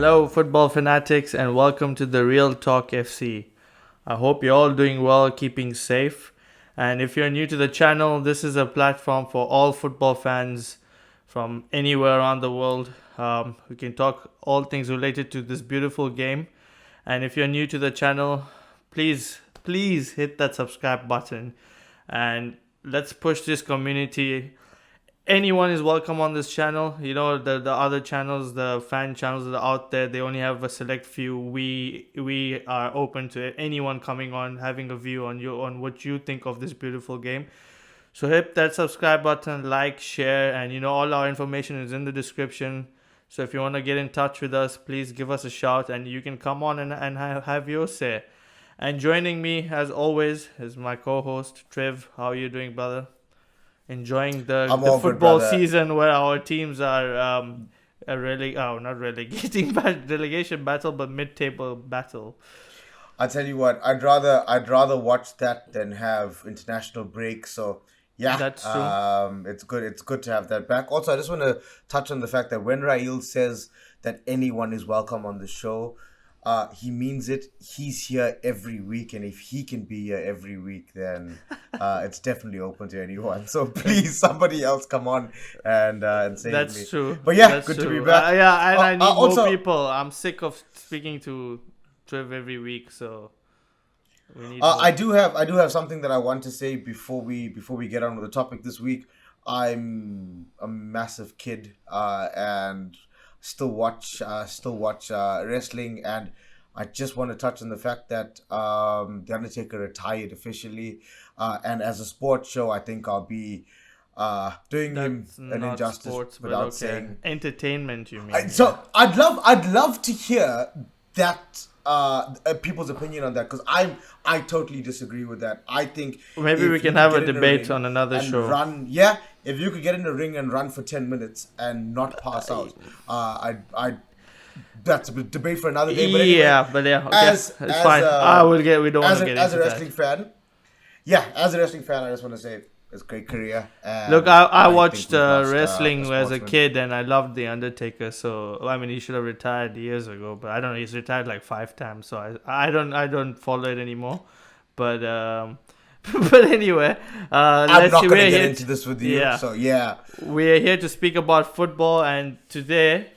Hello, football fanatics, and welcome to the Real Talk FC. I hope you're all doing well, keeping safe. And if you're new to the channel, this is a platform for all football fans from anywhere around the world. We can talk all things related to this beautiful game. And if you're new to the channel, please hit that subscribe button and let's push this community. Anyone is welcome on this channel. You know, the other channels, the fan channels that are out there, they only have a select few. We are open to anyone coming on, having a view on what you think of this beautiful game. So hit that subscribe button, like, share, and all our information is in the description. So if you want to get in touch with us, please give us a shout and you can come on and have your say. And joining me as always is my co-host Trev. How are you doing, brother? Enjoying the football season where our teams are not relegating relegation battle, but mid-table battle. I tell you what, I'd rather watch that than have international break. So yeah, that's true. It's good to have that back. Also, I just want to touch on the fact that when Rail says that anyone is welcome on the show, he means it. He's here every week, and if he can be here every week, then it's definitely open to anyone. So please, somebody else come on and say that's me. true. But yeah, that's good true. to be back. And I need also, more people. I'm sick of speaking to Trev every week, so we need. I do have something that I want to say before we get on with the topic this week. I'm a massive kid and still watch wrestling, and I just want to touch on the fact that The Undertaker retired officially, and as a sports show, I think I'll be doing him an injustice sports, without saying entertainment. You mean? So I'd love to hear that people's opinion on that, because I totally disagree with that. I think maybe we can have a debate on another show. If you could get in the ring and run for 10 minutes and not pass out, that's a debate for another day. But anyway, okay, it's fine. We don't want to get into as a wrestling fan. Yeah, as a wrestling fan, I just want to say it's a great career. Look, I watched wrestling as a kid, and I loved The Undertaker. So I mean, he should have retired years ago, but I don't know. He's retired like 5 times, so I don't follow it anymore. But but anyway, I'm not going to get into this with you. Yeah. So yeah, we're here to speak about football, and today,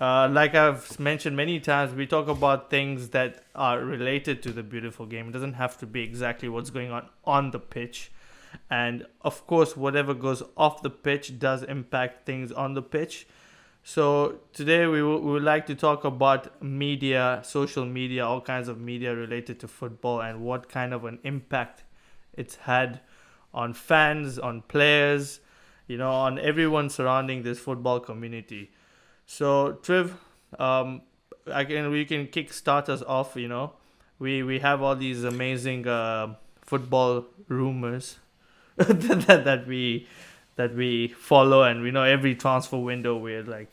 like I've mentioned many times, we talk about things that are related to the beautiful game. It doesn't have to be exactly what's going on the pitch. And of course, whatever goes off the pitch does impact things on the pitch. So today we would like to talk about media, social media, all kinds of media related to football, and what kind of an impact it's had on fans, on players, on everyone surrounding this football community. So Triv, we can kickstart us off. We have all these amazing football rumors that we follow, and we know every transfer window we're like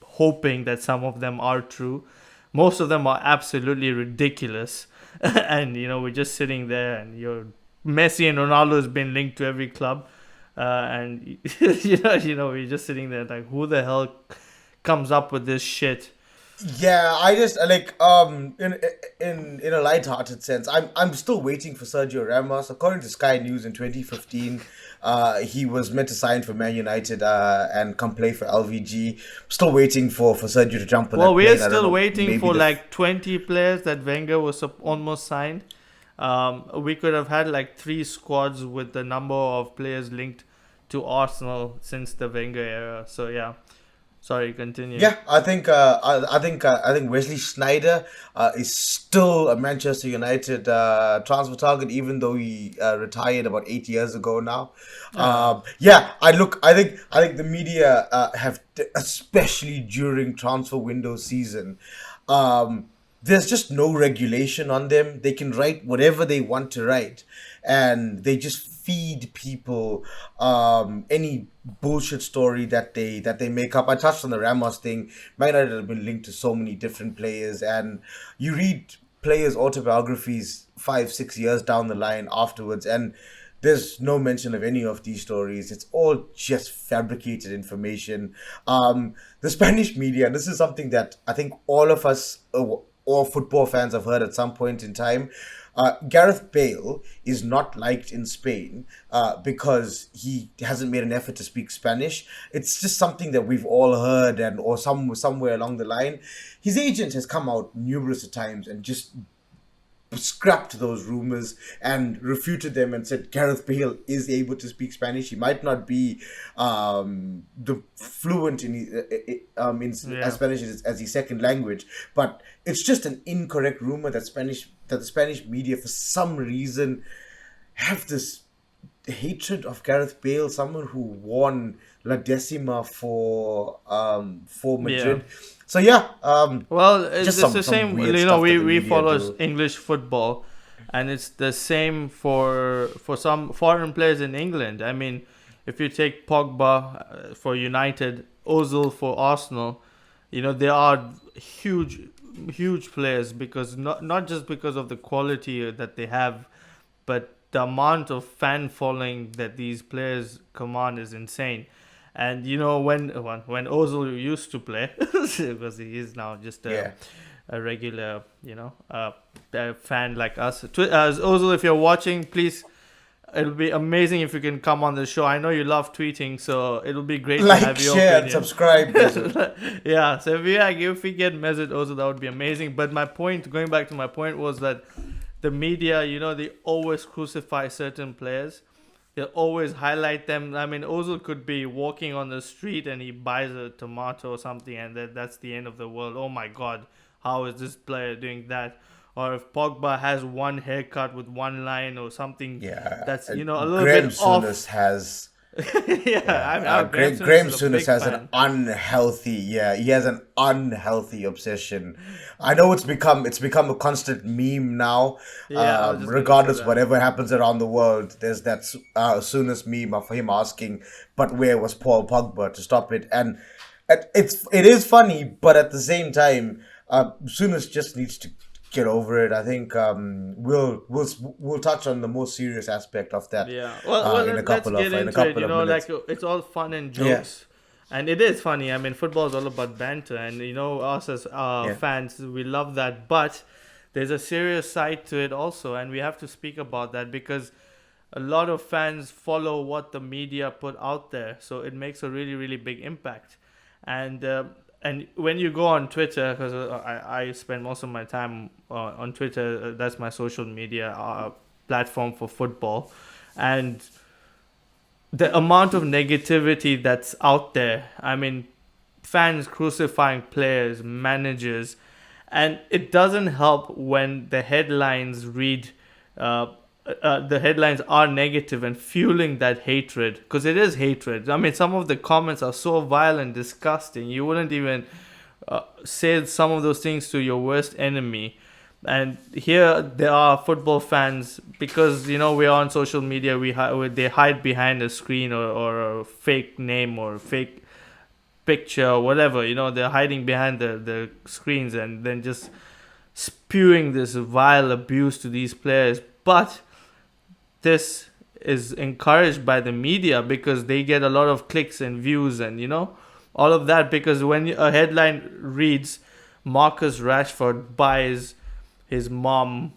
hoping that some of them are true. Most of them are absolutely ridiculous. And we're just sitting there, and Messi and Ronaldo has been linked to every club, and we're just sitting there like, who the hell comes up with this shit? Yeah, I just in a light-hearted sense, I'm still waiting for Sergio Ramos. According to Sky News, in 2015, he was meant to sign for Man United and come play for LVG. Still waiting for Sergio to jump on that plane. Well, we're still waiting for like 20 players that Wenger was almost signed. We could have had like 3 squads with the number of players linked to Arsenal since the Wenger era. So yeah. Sorry, continue. Yeah, I think Wesley Sneijder is still a Manchester United transfer target, even though he retired about 8 years ago now. I think the media have, especially during transfer window season, there's just no regulation on them. They can write whatever they want to write, and they just feed people any bullshit story that they make up. I touched on the Ramos thing. Man United have been linked to so many different players, and you read players' autobiographies 5-6 years down the line afterwards, and There's no mention of any of these stories. It's all just fabricated information. The Spanish media, and this is something that I think all of us, all football fans, have heard at some point in time. Gareth Bale is not liked in Spain because he hasn't made an effort to speak Spanish. It's just something that we've all heard, and or somewhere along the line, his agent has come out numerous times and just scrapped those rumors and refuted them and said Gareth Bale is able to speak Spanish. He might not be the fluent in Spanish as his second language, but it's just an incorrect rumor that the Spanish media for some reason have this hatred of Gareth Bale, someone who won La Decima for Madrid. Yeah. So yeah, Well, it's just the same. weird You know, stuff that the we media follow do. English football, and it's the same for some foreign players in England. I mean, if you take Pogba for United, Ozil for Arsenal, you know they are huge players because not just because of the quality that they have, but the amount of fan following that these players command is insane. And you know when Ozil used to play, because he is now just Yeah. a regular, a fan like us. Ozil, if you're watching, please, it'll be amazing if you can come on the show. I know you love tweeting, so it'll be great to Like, have your share, and opinion. subscribe. Yeah, so if we get Mesut Ozil, that would be amazing. But going back to my point, was that the media, they always crucify certain players. They'll always highlight them. I mean, Ozil could be walking on the street and he buys a tomato or something, and that's the end of the world. Oh my God, how is this player doing that? Or if Pogba has one haircut with one line or something, Yeah, that's a and little Graham bit off. Souness has. Yeah, Graham is a Souness big has fan. an unhealthy. Yeah, he has an unhealthy obsession. I know it's become a constant meme now. Yeah, I was just gonna Regardless say that. whatever happens around the world, there's that Souness meme of him asking, "But where was Paul Pogba to stop it?" And it is funny, but at the same time, Souness just needs to get over it. I think we'll touch on the more serious aspect of that. Yeah. Well, In a let's couple get of into it. minutes. Like it's all fun and jokes, and it is funny. I mean, football is all about banter, and us as fans, we love that. But there's a serious side to it also, and we have to speak about that because a lot of fans follow what the media put out there, so it makes a really, really big impact. And when you go on Twitter, because I spend most of my time on Twitter, that's my social media platform for football, and the amount of negativity that's out there. I mean, fans crucifying players, managers, and it doesn't help when the headlines read. The headlines are negative and fueling that hatred, because it is hatred. I mean, some of the comments are so vile and disgusting. You wouldn't even say some of those things to your worst enemy. And here there are football fans, because we are on social media. They hide behind a screen or a fake name or fake picture or whatever. They're hiding behind the screens and then just spewing this vile abuse to these players. But this is encouraged by the media because they get a lot of clicks and views and all of that, because when a headline reads Marcus Rashford buys his mom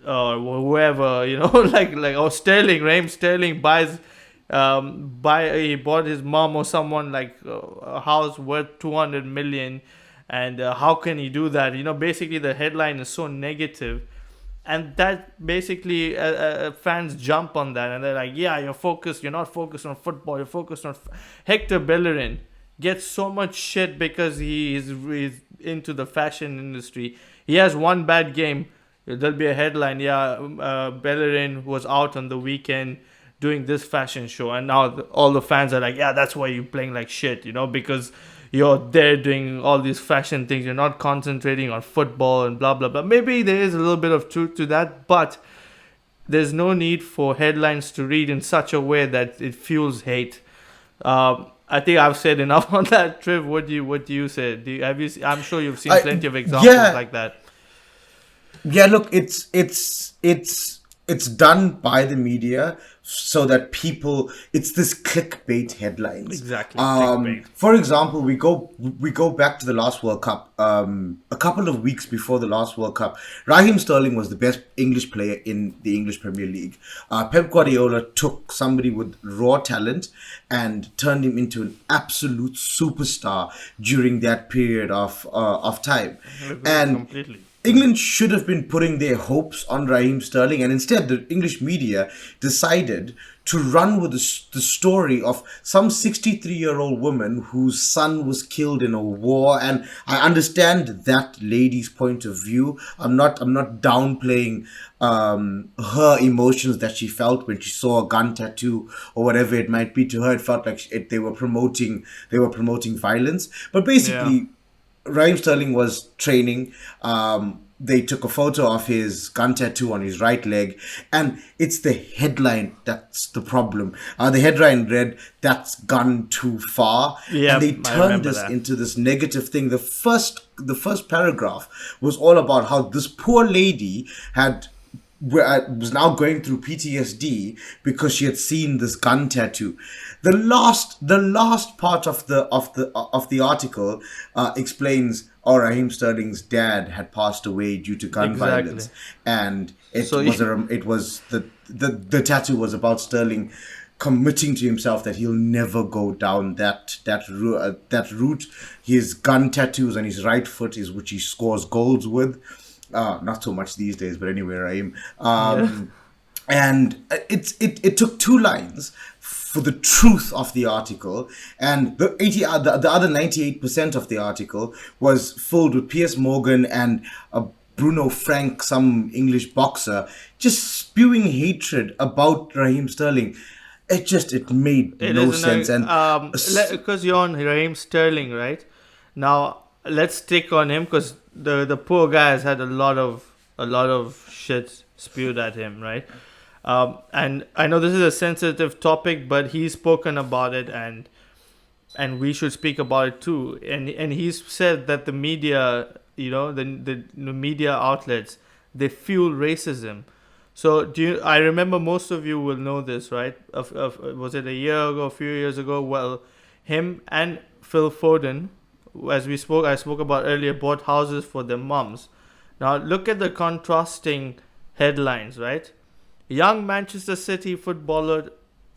or whoever, or Raheem Sterling buys he bought his mom or someone like a house worth 200 million, and how can he do that? Basically the headline is so negative. And that basically fans jump on that, and they're like, yeah, you're not focused on football, you're focused on Hector Bellerin gets so much shit because he's into the fashion industry. He has one bad game, there'll be a headline, Bellerin was out on the weekend doing this fashion show, and now all the fans are like, yeah, that's why you're playing like shit, because you're there doing all these fashion things. You're not concentrating on football and blah, blah, blah. Maybe there is a little bit of truth to that, but there's no need for headlines to read in such a way that it fuels hate. I think I've said enough on that. Triv, what do you say? I'm sure you've seen plenty of examples like that. Yeah, look, it's it's done by the media so that people, it's this clickbait headlines. Exactly, clickbait. For example, we go back to the last World Cup. A couple of weeks before the last World Cup, Raheem Sterling was the best English player in the English Premier League. Pep Guardiola took somebody with raw talent and turned him into an absolute superstar during that period of time. And Completely. England should have been putting their hopes on Raheem Sterling, and instead, the English media decided to run with the story of some 63-year-old woman whose son was killed in a war. And I understand that lady's point of view. I'm not downplaying her emotions that she felt when she saw a gun tattoo or whatever it might be. To her, it felt like they were promoting violence. But basically, Yeah. Raheem Sterling was training. They took a photo of his gun tattoo on his right leg, and it's the headline that's the problem. The headline read, "That's gone too far," Yeah, and they I turned remember this that. into this negative thing. The first paragraph was all about how this poor lady was now going through PTSD because she had seen this gun tattoo. The last part of the article explains, oh, Raheem Sterling's dad had passed away due to gun Exactly. violence, and So the tattoo was about Sterling committing to himself that he'll never go down that route. His gun tattoos on his right foot is which he scores goals with. Not so much these days, but anyway, Raheem. yeah. And it took two lines for the truth of the article, and the other 98% of the article was filled with Piers Morgan and Bruno Frank, some English boxer, just spewing hatred about Raheem Sterling. It made It no is sense. And because you're on Raheem Sterling, right? Now let's stick on him because the poor guy has had a lot of shit spewed at him, right? And I know this is a sensitive topic, but he's spoken about it, and we should speak about it too. And he's said that the media, the media outlets, they fuel racism. So I remember most of you will know this, right? Was it a year ago, a few years ago? Well, him and Phil Foden, I spoke about earlier, bought houses for their mums. Now look at the contrasting headlines, right? Young Manchester City footballer,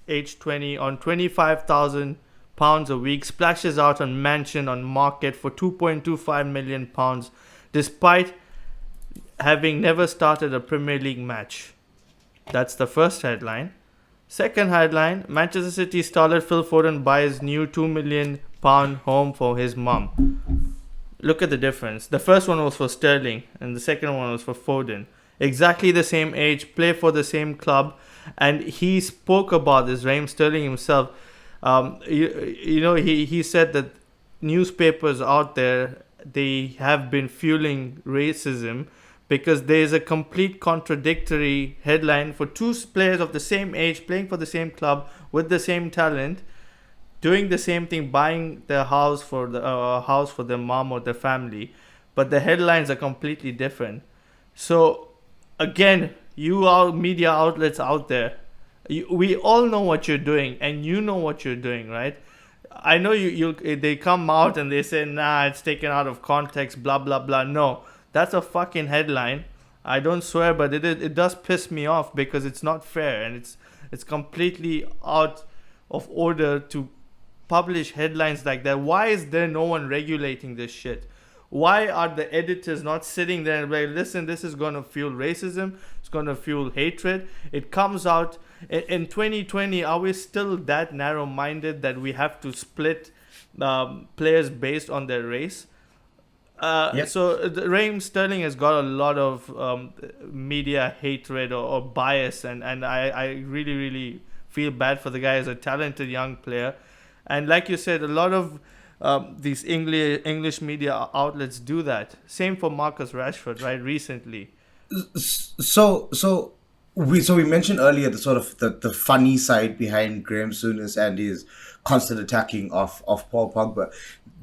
age 20, on £25,000 a week, splashes out on mansion on market for £2.25 million, despite having never started a Premier League match. That's the first headline. Second headline, Manchester City starlet Phil Foden buys new £2 million home for his mum. Look at the difference. The first one was for Sterling, and the second one was for Foden. Exactly the same age, play for the same club, and he spoke about this, Raheem Sterling himself. He said that newspapers out there, they have been fueling racism because there is a complete contradictory headline for two players of the same age, playing for the same club with the same talent, doing the same thing, buying their house for their mom or their family, but the headlines are completely different. So again, you are media outlets out there. We all know what you're doing, and you know what you're doing, right? I know they come out and they say, nah, it's taken out of context, blah blah blah. No, that's a fucking headline. I don't swear, but it does piss me off because it's not fair, and it's completely out of order to publish headlines like that. Why is there no one regulating this shit? Why are the editors not sitting there and like, listen, this is going to fuel racism, it's going to fuel hatred? It comes out in 2020. Are we still that narrow-minded that we have to split players based on their race? Yep. So Raheem Sterling has got a lot of media hatred or bias, and I really, really feel bad for the guy as a talented young player. And like you said, a lot of these English media outlets do that. Same for Marcus Rashford, right? Recently. So we mentioned earlier the sort of the funny side behind Graham Souness and his constant attacking of Paul Pogba.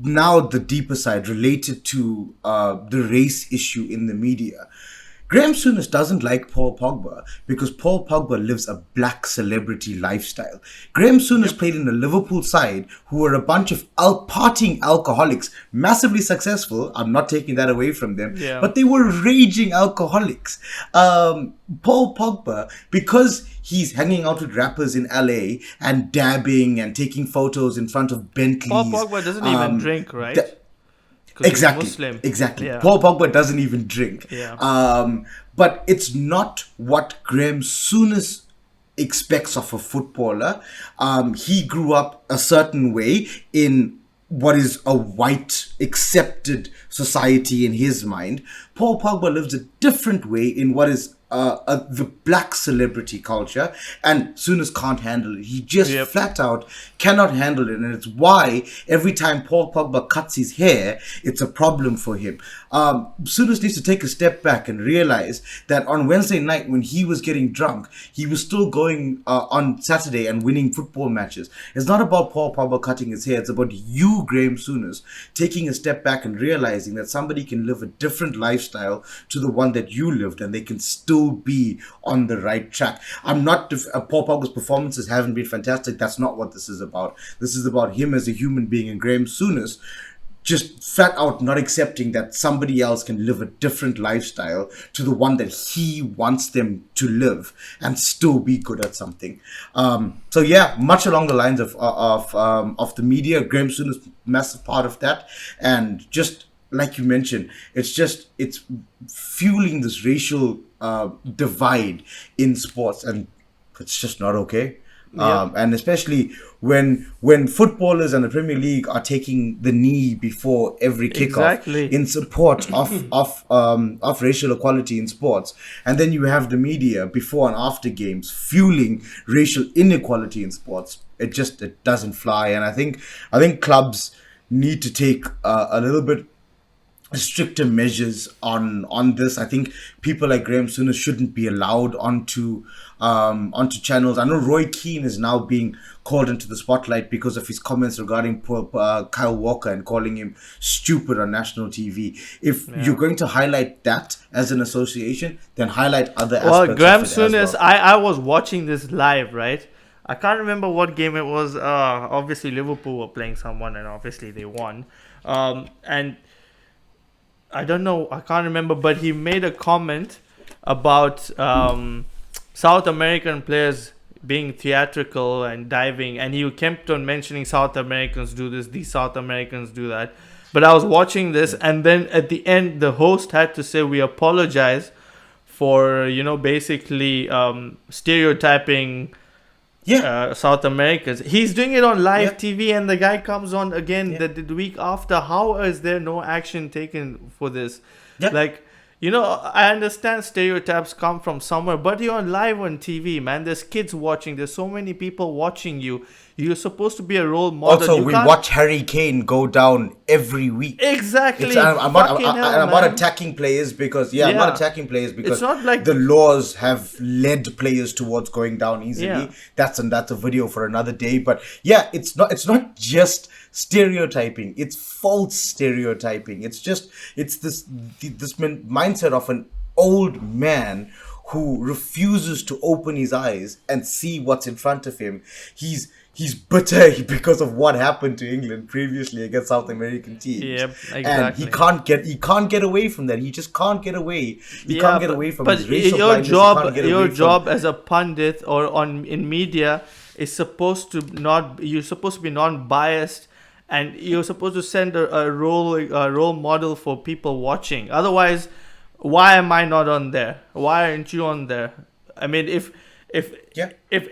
Now the deeper side related to the race issue in the media. Graham Souness doesn't like Paul Pogba because Paul Pogba lives a black celebrity lifestyle. Graham Souness played in a Liverpool side who were a bunch of partying alcoholics, massively successful. I'm not taking that away from them, Yeah. but they were raging alcoholics. Paul Pogba, because he's hanging out with rappers in LA and dabbing and taking photos in front of Bentleys. Paul Pogba doesn't even drink, right? th- 'Cause he's Exactly. Muslim. Exactly. Yeah. Paul Pogba doesn't even drink. Yeah. But it's not what Graham Souness expects of a footballer. He grew up a certain way in what is a white accepted society in his mind. Paul Pogba lives a different way in what is the black celebrity culture, and Souness can't handle it. He just flat out cannot handle it, and it's why every time Paul Pogba cuts his hair, it's a problem for him. Souness needs to take a step back and realize that on Wednesday night when he was getting drunk, he was still going on Saturday and winning football matches. It's not about Paul Pogba cutting his hair, it's about you, Graham Souness, taking a step back and realizing that somebody can live a different lifestyle to the one that you lived, and they can still be on the right track. I'm not Paul Pogba's performances haven't been fantastic. That's not what this is about. This is about him as a human being, and Graham Souness just flat out not accepting that somebody else can live a different lifestyle to the one that he wants them to live and still be good at something. So yeah, much along the lines of the media, Graham Souness massive part of that, and just like you mentioned, it's fueling this racial divide in sports, and it's just not okay. And especially when footballers and the Premier League are taking the knee before every kickoff in support of racial equality in sports, and then you have the media before and after games fueling racial inequality in sports. It doesn't fly, and I think clubs need to take a little bit stricter measures on this. I think people like Graham Souness shouldn't be allowed onto channels. I know Roy Keane is now being called into the spotlight because of his comments regarding Kyle Walker and calling him stupid on national TV. If you're going to highlight that as an association, then highlight other aspects. Well, Graham of it as Souness, well. I was watching this live, right? I can't remember what game it was. Obviously Liverpool were playing someone, and obviously they won. And I don't know, I can't remember, but he made a comment about South American players being theatrical and diving, and he kept on mentioning South Americans do this, these South Americans do that. But I was watching this, and then at the end, the host had to say, we apologize for, basically stereotyping South Americans. He's doing it on live TV, and the guy comes on again the week after. How is there no action taken for this? Like, I understand stereotypes come from somewhere, but you're on live on TV, man. There's kids watching. There's so many people watching you. You're supposed to be a role model. Also, we watch Harry Kane go down every week. Exactly. I'm not attacking players because I'm not attacking players because it's not like the laws have led players towards going down easily. Yeah. That's a video for another day. But it's not just stereotyping. It's false stereotyping. It's this mindset of an old man who refuses to open his eyes and see what's in front of him. He's bitter because of what happened to England previously against South American teams. Yep, exactly. And he can't get away from that. He just can't get away. He can't get away from his racial blindness. Your job as a pundit or in media is supposed to you're supposed to be non-biased, and you're supposed to send a role model for people watching. Otherwise, why am I not on there? Why aren't you on there? I mean, if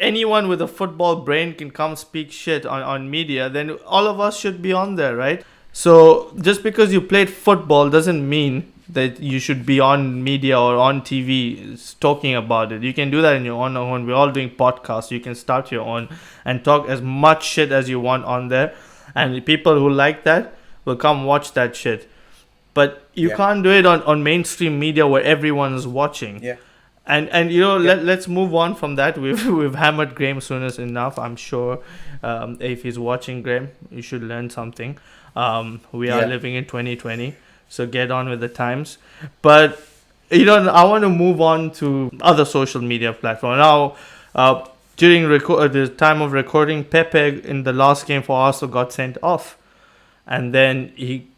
anyone with a football brain can come speak shit on media, then all of us should be on there, right? So just because you played football doesn't mean that you should be on media or on TV talking about it. You can do that in your own. We're all doing podcasts. You can start your own and talk as much shit as you want on there. And people who like that will come watch that shit. But you can't do it on mainstream media where everyone's watching. Yeah. And let's move on from that. We've hammered Graham Souness enough. I'm sure if he's watching, Graham, you should learn something. We are living in 2020, so get on with the times. But I want to move on to other social media platforms now. During the time of recording, Pepe in the last game for Arsenal got sent off, and then he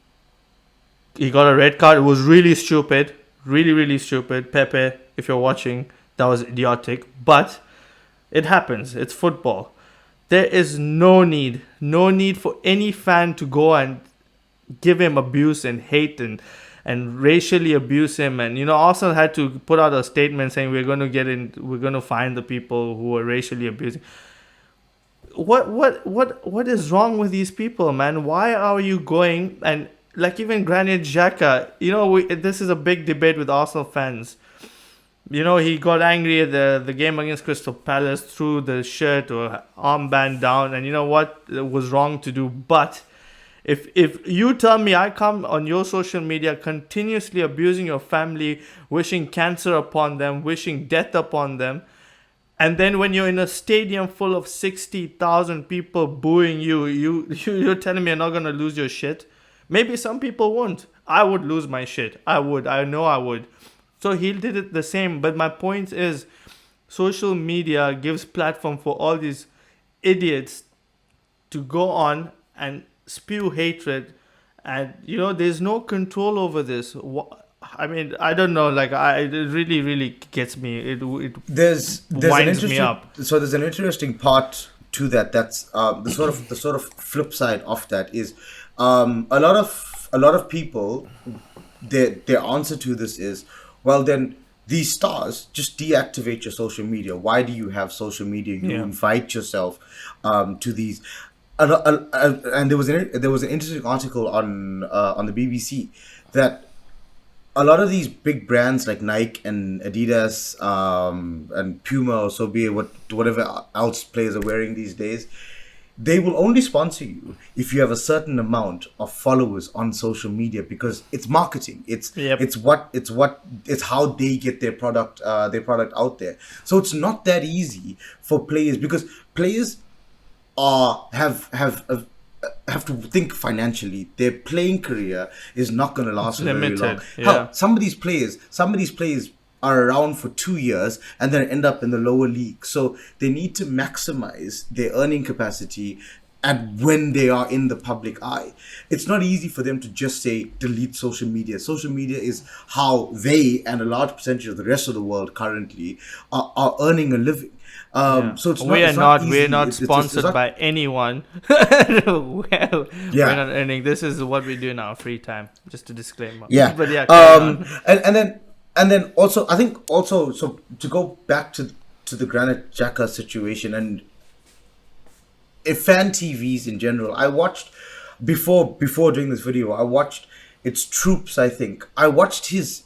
got a red card. It was really stupid, really really stupid. Pepe, if you're watching, that was idiotic, but it happens. It's football. There is no need for any fan to go and give him abuse and hate and racially abuse him. And Arsenal had to put out a statement saying we're going to find the people who are racially abusing. What is wrong with these people, man? Why are you going and like even Granit Xhaka? This is a big debate with Arsenal fans. He got angry at the game against Crystal Palace, threw the shirt or armband down, and you know what? It was wrong to do. But if you tell me I come on your social media continuously abusing your family, wishing cancer upon them, wishing death upon them, and then when you're in a stadium full of 60,000 people booing you're telling me you're not going to lose your shit? Maybe some people won't. I would lose my shit. I would. I know I would. So he did it the same. But my point is, social media gives platform for all these idiots to go on and spew hatred. And, there's no control over this. I mean, I don't know. Like, it really, really gets me. It winds me up. So there's an interesting part to that. That's the sort of flip side of that is a lot of people. Their answer to this is, well, then these stars, just deactivate your social media. Why do you have social media? You invite yourself to these. And there was an interesting article on the BBC that a lot of these big brands like Nike and Adidas and Puma, or so be it, whatever else players are wearing these days, they will only sponsor you if you have a certain amount of followers on social media, because it's marketing. It's how they get their product out there. So it's not that easy for players, because players have to think financially. Their playing career is not going to last for very long. Hell, some of these players are around for 2 years and then end up in the lower league. So they need to maximize their earning capacity and when they are in the public eye. It's not easy for them to just say delete social media. Social media is how they and a large percentage of the rest of the world currently are earning a living. So we're not sponsored by anyone. We're not earning. This is what we do in our free time. Just a disclaimer. Yeah. But and then also, I think also, so to go back to the Granit Xhaka situation and fan TVs in general, I watched before doing this video. I watched It's Troops. I think I watched his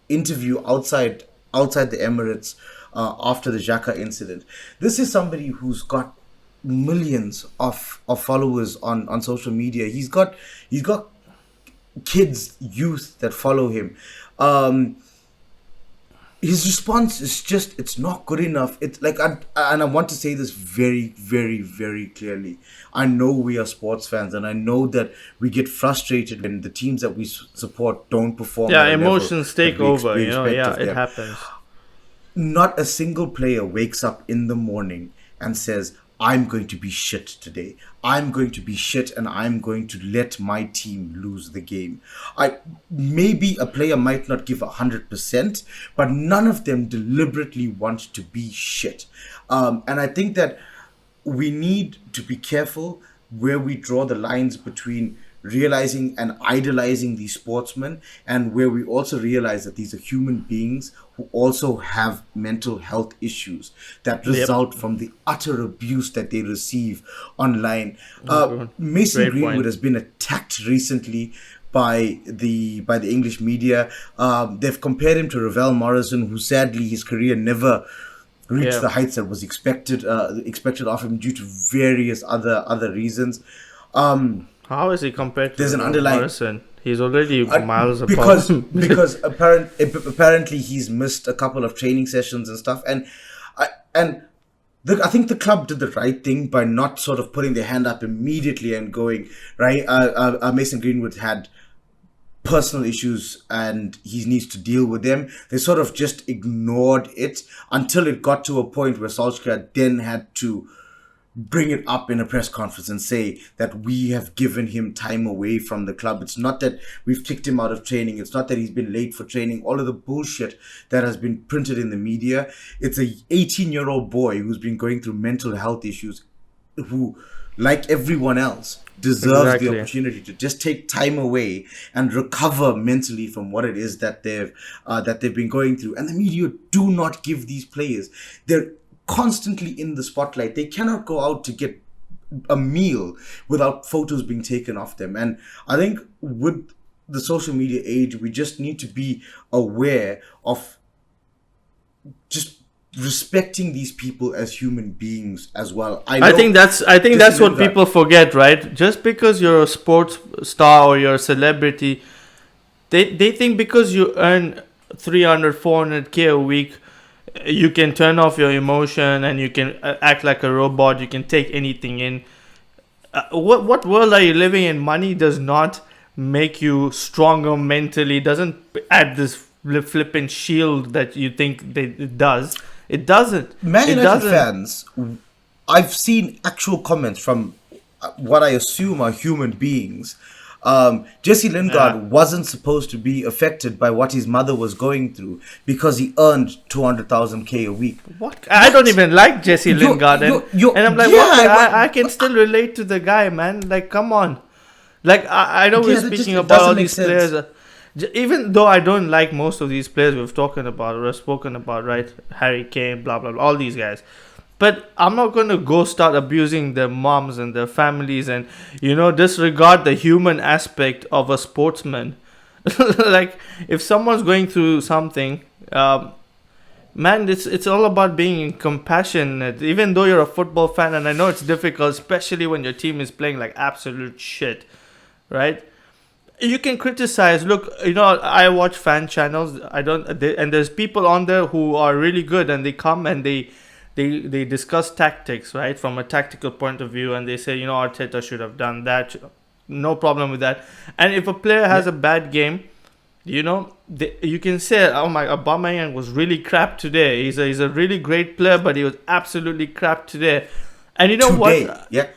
interview outside the Emirates after the Xhaka incident. This is somebody who's got millions of followers on social media. He's got kids, youth that follow him. His response is just, it's not good enough. It's like, I want to say this very, very, very clearly. I know we are sports fans, and I know that we get frustrated when the teams that we support don't perform. Yeah, emotions take over. It happens. Not a single player wakes up in the morning and says, I'm going to be shit today. I'm going to be shit and I'm going to let my team lose the game. Maybe a player might not give 100%, but none of them deliberately want to be shit. And I think that we need to be careful where we draw the lines between realizing and idolizing these sportsmen, and where we also realize that these are human beings who also have mental health issues that result from the utter abuse that they receive online. Mason Greenwood has been attacked recently by the English media. They've compared him to Ravel Morrison, who sadly his career never reached the heights that was expected of him due to various other reasons. How is he compared to there's an underlying Morrison? He's already miles apart. because apparently he's missed a couple of training sessions and stuff, and I think the club did the right thing by not sort of putting their hand up immediately and going right. Mason Greenwood had personal issues and he needs to deal with them. They sort of just ignored it until it got to a point where Solskjaer then had to bring it up in a press conference and say that we have given him time away from the club. It's not that we've kicked him out of training. It's not that he's been late for training. All of the bullshit that has been printed in the media. It's a 18-year-old boy who's been going through mental health issues, who, like everyone else, deserves the opportunity to just take time away and recover mentally from what it is that they've been going through. And the media do not give these players. They're constantly in the spotlight. They cannot go out to get a meal without photos being taken of them. And I think with the social media age, we just need to be aware of just respecting these people as human beings as well. I think that's what people forget, right? Just because you're a sports star or you're a celebrity, they think because you earn 300, 400k a week, you can turn off your emotion and you can act like a robot. You can take anything in. What world are you living in? Money does not make you stronger mentally. Doesn't add this flippant shield that you think it does. It doesn't. Man United fans, I've seen actual comments from what I assume are human beings. Jesse Lingard wasn't supposed to be affected by what his mother was going through because he earned 200,000k a week. What? I don't even like Jesse Lingard, and I'm like, I can still relate to the guy, man. Like, come on. Like, I know we're speaking about all these players. Even though I don't like most of these players we've spoken about, right? Harry Kane, blah, blah, blah, all these guys. But I'm not going to go start abusing their moms and their families and, disregard the human aspect of a sportsman. Like, if someone's going through something, man, it's all about being compassionate. Even though you're a football fan, and I know it's difficult, especially when your team is playing like absolute shit, right? You can criticize. Look, I watch fan channels. And there's people on there who are really good, and they come and they discuss tactics, right, from a tactical point of view, and they say, Arteta should have done that. No problem with that. And if a player has a bad game, you can say, oh my, Aubameyang was really crap today. He's a really great player, but he was absolutely crap today. And you know what? Yeah.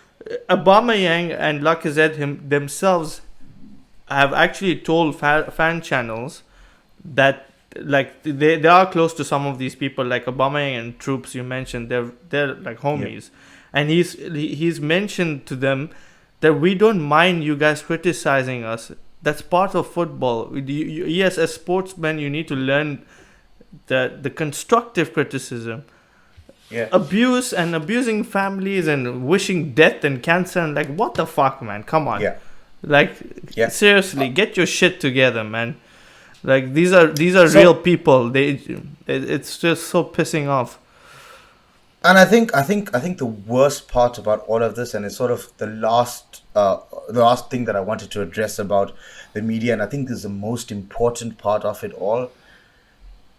Aubameyang and Lacazette themselves have actually told fan channels that, like, they are close to some of these people, like Aubameyang and Troops you mentioned. They're like homies, and he's mentioned to them that we don't mind you guys criticizing us. That's part of football. Yes, as sportsmen, you need to learn the constructive criticism. Yeah. Abuse and abusing families and wishing death and cancer and, like, what the fuck, man? Come on. Yeah. Like, seriously, get your shit together, man. Like, these are real people. It's just so pissing off. And I think the worst part about all of this, and it's sort of the last thing that I wanted to address about the media, and I think this is the most important part of it all.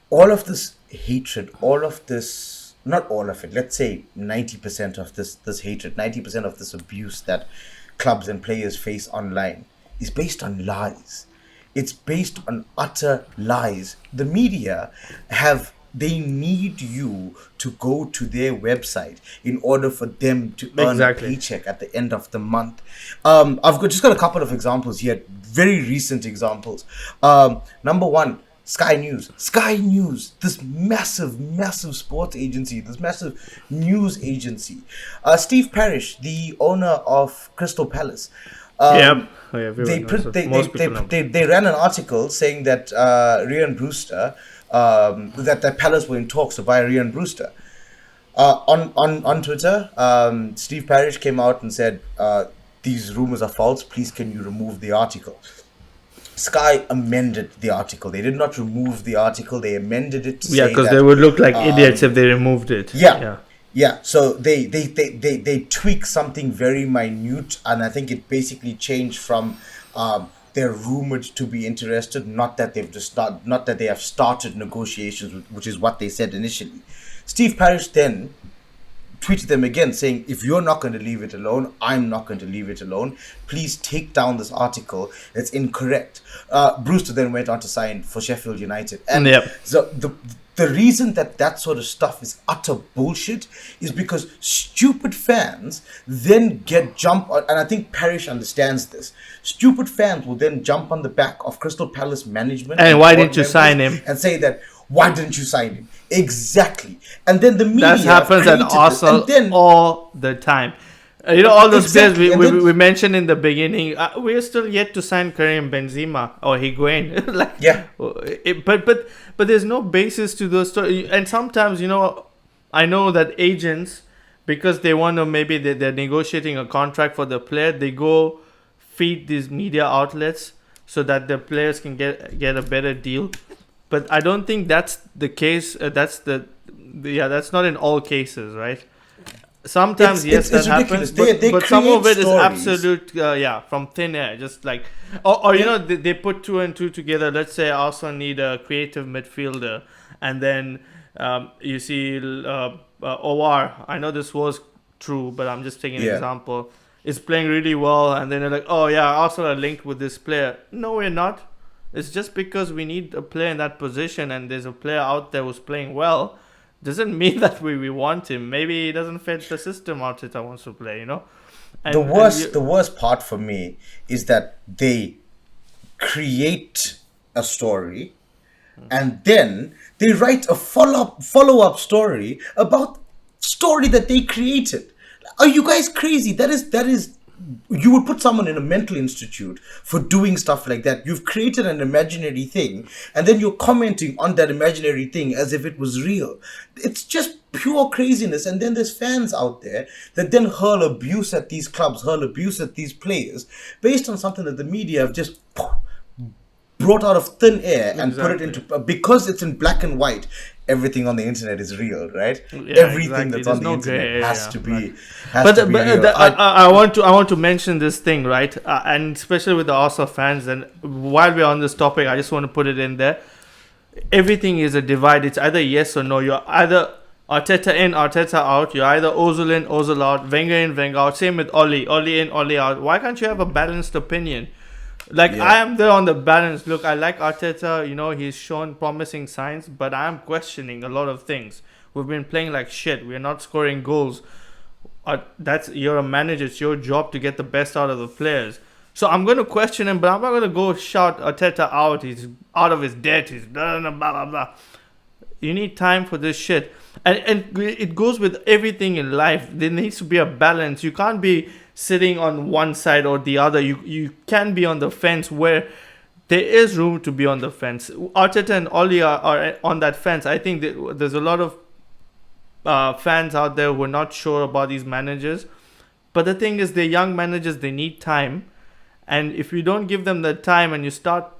All of this hatred, not all of it, let's say 90% of this hatred, 90% of this abuse that clubs and players face online is based on lies. It's based on utter lies. The media they need you to go to their website in order for them to earn a paycheck at the end of the month. I've just got a couple of examples here, very recent examples. Number one, Sky News, this massive sports agency, this massive news agency. Steve Parish, the owner of Crystal Palace. They ran an article saying that Ryan Brewster, that Palace were in talks to buy Ryan Brewster. On Twitter, Steve Parish came out and said, these rumors are false. Please, can you remove the article? Sky amended the article. They did not remove the article. They amended it to say because they would look like idiots if they removed it. Yeah. So they tweak something very minute, and I think it basically changed from they're rumored to be interested, not that they have started negotiations, which is what they said initially. Steve Parish then tweeted them again saying, if you're not going to leave it alone, I'm not going to leave it alone. Please take down this article. It's incorrect. Brewster then went on to sign for Sheffield United. And Yep. so the reason that sort of stuff is utter bullshit is because stupid fans then jump on, and I think Parrish understands this. Stupid fans will then jump on the back of Crystal Palace management. And why board didn't you members sign him? And say that, why didn't you sign him? Exactly. And then the media That happens at created this, Arsenal and then, all the time. All those Exactly, players and then- we mentioned in the beginning, we're still yet to sign Karim Benzema or Higuain. Yeah. But there's no basis to those stories. And sometimes, I know that agents, because they want to, maybe they're negotiating a contract for the player, they go feed these media outlets so that the players can get a better deal. But I don't think that's the case. That's not in all cases, right? Sometimes It's that ridiculous. happens, They but some of create it is stories. absolute, from thin air. Just like, or they put two and two together. Let's say I also need a creative midfielder, and then you see OR. I know this was true, but I'm just taking an example. Is playing really well, and then they're like, oh yeah, Arsenal are linked with this player. No, we're not. It's just because we need a player in that position, and there's a player out there who's playing well. Doesn't mean that we want him. Maybe he doesn't fit the system Arteta wants to play, And, the worst part for me is that they create a story and then they write a follow-up story about story that they created. Are you guys crazy? That is you would put someone in a mental institute for doing stuff like that. You've created an imaginary thing and then you're commenting on that imaginary thing as if it was real. It's just pure craziness. And then there's fans out there that then hurl abuse at these clubs, hurl abuse at these players based on something that the media have just brought out of thin air and put it into, because it's in black and white. Everything on the internet is real, right? Yeah, Everything that's There's on the no internet gray has area, to be, right. real. I want to mention this thing, right? And especially with the Arsenal fans. And while we're on this topic, I just want to put it in there. Everything is a divide. It's either yes or no. You're either Arteta in, Arteta out. You're either Ozil in, Ozil out. Wenger in, Wenger out. Same with Oli in, Oli out. Why can't you have a balanced opinion? I am there on the balance. Look, I like Arteta. He's shown promising signs, but I'm questioning a lot of things. We've been playing like shit. We're not scoring goals. You're a manager. It's your job to get the best out of the players. So I'm going to question him, but I'm not going to go shout Arteta out. He's out of his depth. He's blah, blah, blah, blah. You need time for this shit. And it goes with everything in life. There needs to be a balance. You can't be sitting on one side or the other. You can be on the fence where there is room to be on the fence. Arteta and Oli are on that fence. I think there's a lot of fans out there who are not sure about these managers. But the thing is, they're young managers. They need time. And if you don't give them the time and you start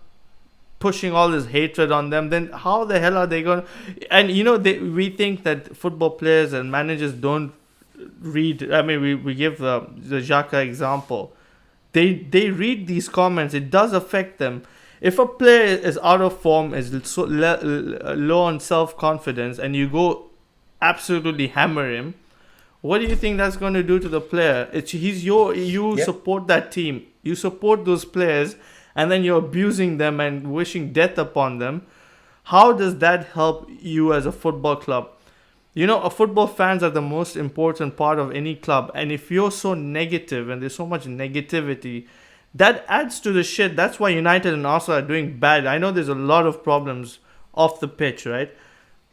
pushing all this hatred on them, then how the hell are they going to... And, we think that football players and managers don't read. I mean, we give the Xhaka example. They read these comments. It does affect them. If a player is out of form, is so low on self-confidence, and you go absolutely hammer him, what do you think that's going to do to the player? You support that team. You support those players, and then you're abusing them and wishing death upon them. How does that help you as a football club? Football fans are the most important part of any club. And if you're so negative and there's so much negativity, that adds to the shit. That's why United and Arsenal are doing bad. I know there's a lot of problems off the pitch, right?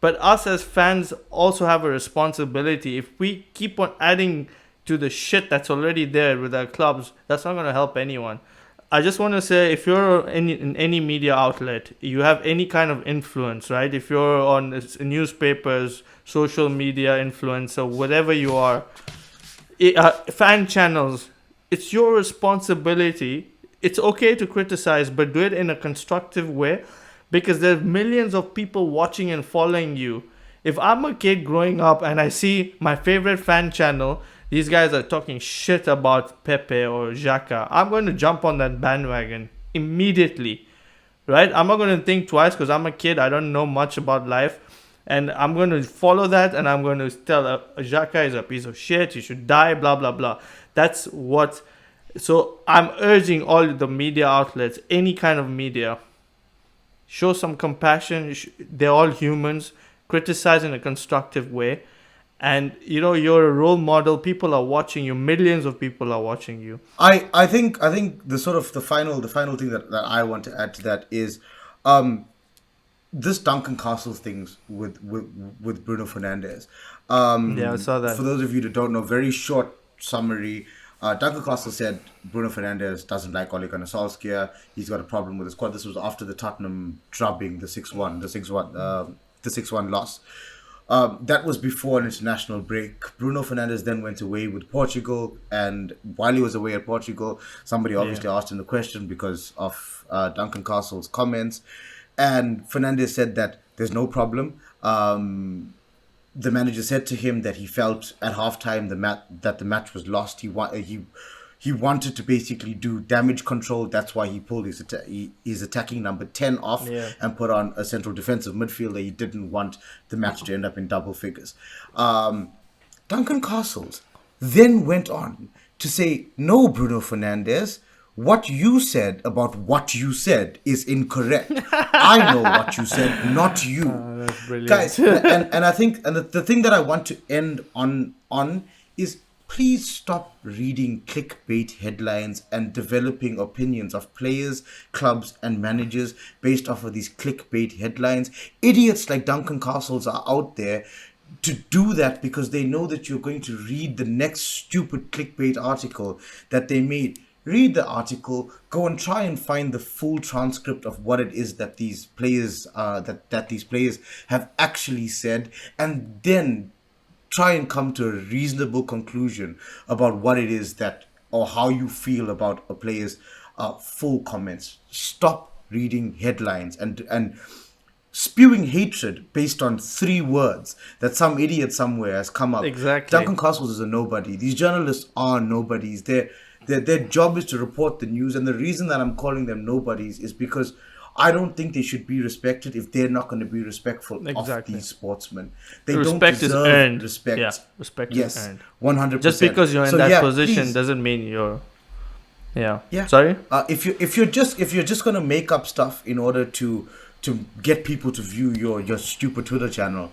But us as fans also have a responsibility. If we keep on adding to the shit that's already there with our clubs, that's not going to help anyone. I just want to say, if you're in any media outlet, you have any kind of influence, right? If you're on newspapers, social media influencer, whatever you are, fan channels, it's your responsibility. It's okay to criticize, but do it in a constructive way, because there's millions of people watching and following you. If I'm a kid growing up and I see my favorite fan channel, these guys are talking shit about Pepe or Xhaka, I'm going to jump on that bandwagon immediately, right? I'm not going to think twice because I'm a kid. I don't know much about life. and I'm going to follow that, and I'm going to tell Xhaka is a piece of shit, he should die, blah blah blah. That's what. So I'm urging all the media outlets, any kind of media, show some compassion. They're all humans. Criticize in a constructive way, and you're a role model. People are watching you. Millions of people are watching you. I think the final thing that I want to add to that is this Duncan Castles things with Bruno Fernandes. Yeah, I saw that. For those of you that don't know, very short summary. Duncan Castles said Bruno Fernandes doesn't like Ole Gunnar Solskjaer. He's got a problem with his squad. This was after the Tottenham drubbing, the 6-1 loss. That was before an international break. Bruno Fernandes then went away with Portugal, and while he was away at Portugal, somebody obviously asked him the question because of Duncan Castle's comments, and Fernandes said that there's no problem. The manager said to him that he felt at halftime that the match was lost. He wanted to basically do damage control. That's why he pulled his attacking number 10 off and put on a central defensive midfielder. He didn't want the match to end up in double figures. Duncan Castles then went on to say, no, Bruno Fernandes, what you said about what you said is incorrect. I know what you said, not you. That's brilliant. Guys, and I think the thing that I want to end on is, please stop reading clickbait headlines and developing opinions of players, clubs, and managers based off of these clickbait headlines. Idiots like Duncan Castles are out there to do that because they know that you're going to read the next stupid clickbait article that they made. Read the article, go and try and find the full transcript of what it is that these players that these players have actually said, and then try and come to a reasonable conclusion about what it is that, or how you feel about a player's full comments. Stop reading headlines and spewing hatred based on 3 words that some idiot somewhere has come up. Exactly. Duncan Castles is a nobody. These journalists are nobodies. Their job is to report the news, and the reason that I'm calling them nobodies is because I don't think they should be respected if they're not going to be respectful of these sportsmen. They Respect don't deserve is earned. respect. Yeah, respect is earned. 100%. Just because you're in that position please. Doesn't mean you're. Yeah. Yeah. Sorry. If you're just going to make up stuff in order to get people to view your stupid Twitter channel,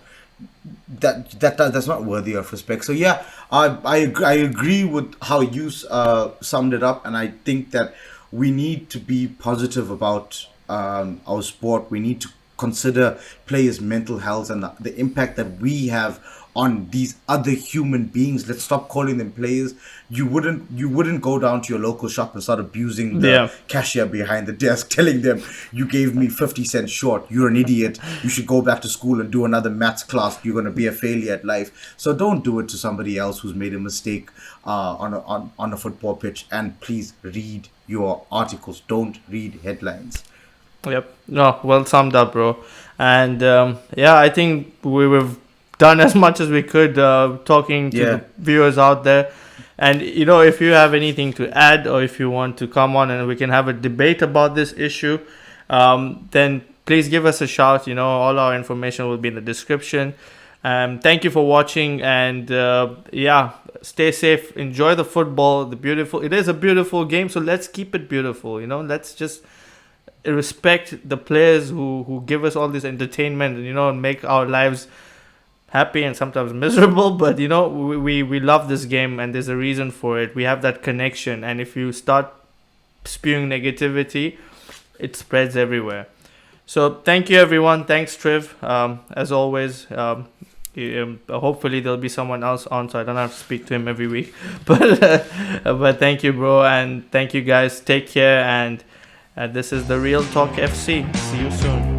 that's not worthy of respect. So yeah, I agree with how you summed it up, and I think that we need to be positive about our sport. We need to consider players' mental health and the impact that we have on these other human beings. Let's stop calling them players. You wouldn't go down to your local shop and start abusing the cashier behind the desk, telling them, you gave me 50 cents short, you're an idiot, you should go back to school and do another maths class, you're going to be a failure at life. So don't do it to somebody else who's made a mistake on a football pitch. And please read your articles, don't read headlines. Yep. No, well summed up, bro. And I think we've done as much as we could talking to the viewers out there. And if you have anything to add, or if you want to come on and we can have a debate about this issue, then please give us a shout. All our information will be in the description. Thank you for watching, and stay safe, enjoy the football. It is a beautiful game, so let's keep it beautiful. Let's just respect the players who give us all this entertainment and make our lives happy and sometimes miserable, but we love this game, and there's a reason for it. We have that connection, and if you start spewing negativity, it spreads everywhere. So thank you, everyone. Thanks, Triv. As always, hopefully there'll be someone else on, so I don't have to speak to him every week. But thank you, bro, and thank you guys. Take care, and this is the Real Talk FC. See you soon.